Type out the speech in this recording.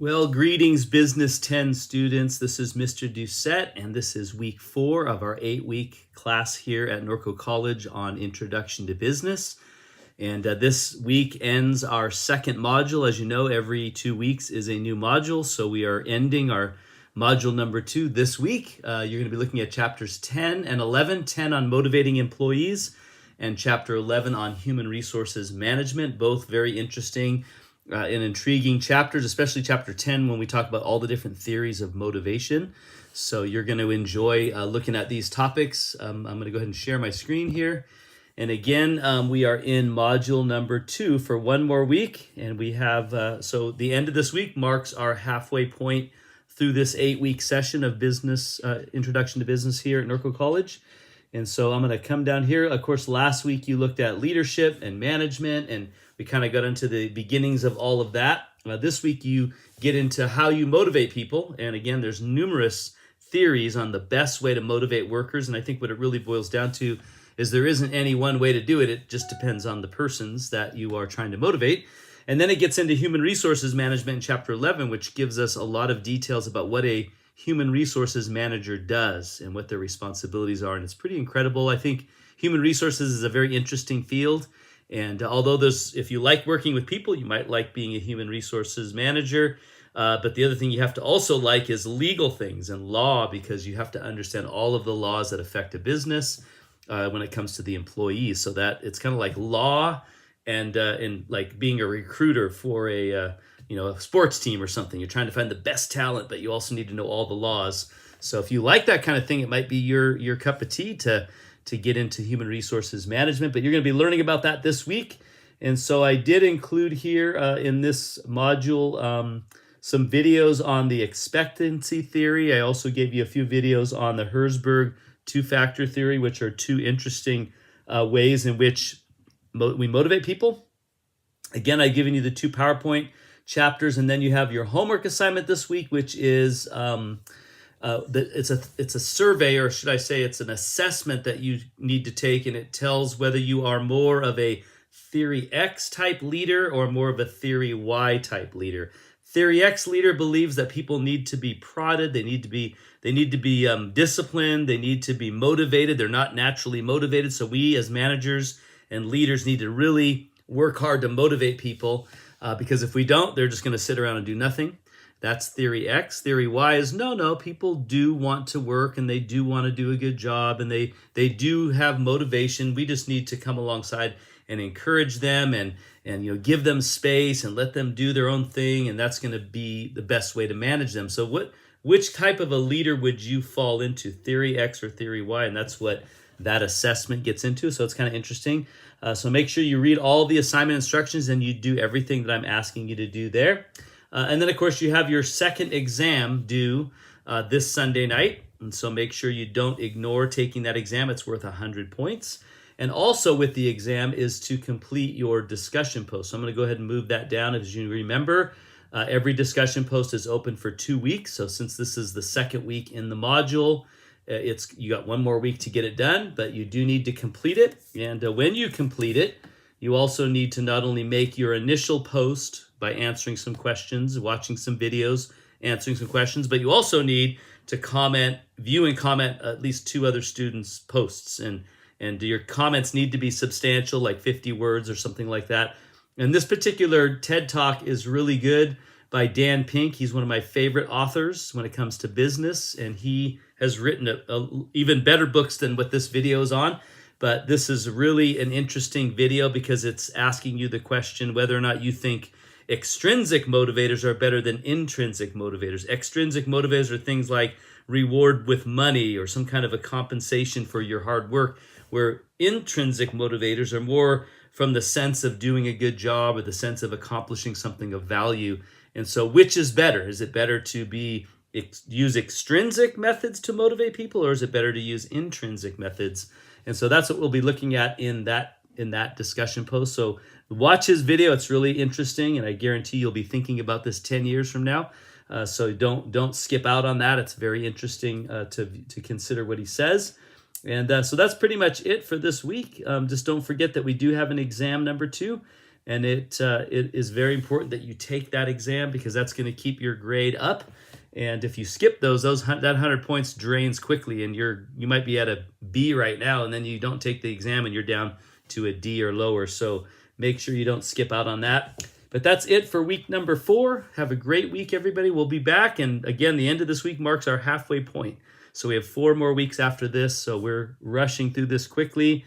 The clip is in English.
Well, greetings, Business 10 students. This is Mr.D, and this is week 4 of our 8-week class here at Norco College on Introduction to Business. And this week ends our second module. As you know, every 2 weeks is a new module. So we are ending our module number 2 this week. You're going to be looking at chapters 10 and 11, 10 on motivating employees and chapter 11 on human resources management, both very interesting and intriguing chapters, especially chapter 10 when we talk about all the different theories of motivation. So you're going to enjoy looking at these topics. I'm going to go ahead and share my screen here. And again, we are in module number 2 for one more week. And we have, so the end of this week marks our halfway point through this 8-week session of business, Introduction to Business here at Norco College. And so I'm going to come down here. Of course, last week you looked at leadership and management, and we kind of got into the beginnings of all of that. This week you get into how you motivate people. And again, there's numerous theories on the best way to motivate workers. And I think what it really boils down to is there isn't any one way to do it. It just depends on the persons that you are trying to motivate. And then it gets into human resources management in chapter 11, which gives us a lot of details about what a human resources manager does and what their responsibilities are. And it's pretty incredible. I think human resources is a very interesting field. And although if you like working with people, you might like being a human resources manager. But the other thing you have to also like is legal things and law, because you have to understand all of the laws that affect a business when it comes to the employees. So that it's kind of like law and like being a recruiter for a sports team or something. You're trying to find the best talent, but you also need to know all the laws. So if you like that kind of thing, it might be your cup of tea to get into human resources management. But you're going to be learning about that this week. And so I did include here in this module some videos on the expectancy theory. I also gave you a few videos on the Herzberg two-factor theory, which are two interesting ways in which we motivate people. Again, I've given you the 2 PowerPoint chapters, and then you have your homework assignment this week, which is it's a survey, or should I say it's an assessment that you need to take, and it tells whether you are more of a theory X type leader or more of a theory Y type leader. Theory X leader believes that people need to be prodded, they need to be disciplined, they need to be motivated. They're not naturally motivated, so we as managers and leaders need to really work hard to motivate people, because if we don't, they're just going to sit around and do nothing. That's theory X. Theory Y is no, people do want to work and they do want to do a good job and they do have motivation. We just need to come alongside and encourage them and give them space and let them do their own thing, and that's going to be the best way to manage them. So which type of a leader would you fall into, theory X or theory Y? And that's what that assessment gets into. So it's kind of interesting. So make sure you read all the assignment instructions and you do everything that I'm asking you to do there. And then, of course, you have your second exam due this Sunday night. And so make sure you don't ignore taking that exam. It's worth 100 points. And also with the exam is to complete your discussion post. So I'm going to go ahead and move that down. As you remember, every discussion post is open for 2 weeks. So since this is the second week in the module, you got 1 more week to get it done, but you do need to complete it. And when you complete it, you also need to not only make your initial post by answering some questions, watching some videos, answering some questions, but you also need to view and comment at least 2 other students' posts. And your comments need to be substantial, like 50 words or something like that. And this particular TED Talk is really good by Dan Pink. He's one of my favorite authors when it comes to business, and he has written even better books than what this video is on. But this is really an interesting video because it's asking you the question whether or not you think extrinsic motivators are better than intrinsic motivators. Extrinsic motivators are things like reward with money or some kind of a compensation for your hard work, where intrinsic motivators are more from the sense of doing a good job or the sense of accomplishing something of value. And so which is better? Is it better to use extrinsic methods to motivate people, or is it better to use intrinsic methods? And so that's what we'll be looking at in that discussion post. So watch his video. It's really interesting, and I guarantee you'll be thinking about this 10 years from now. So don't skip out on that. It's very interesting to consider what he says. And so that's pretty much it for this week. Just don't forget that we do have an exam number 2. And it is very important that you take that exam because that's going to keep your grade up. And if you skip that 100 points drains quickly, and you might be at a B right now, and then you don't take the exam and you're down to a D or lower. So make sure you don't skip out on that. But that's it for week number 4. Have a great week, everybody. We'll be back. And again, the end of this week marks our halfway point. So we have 4 more weeks after this. So we're rushing through this quickly.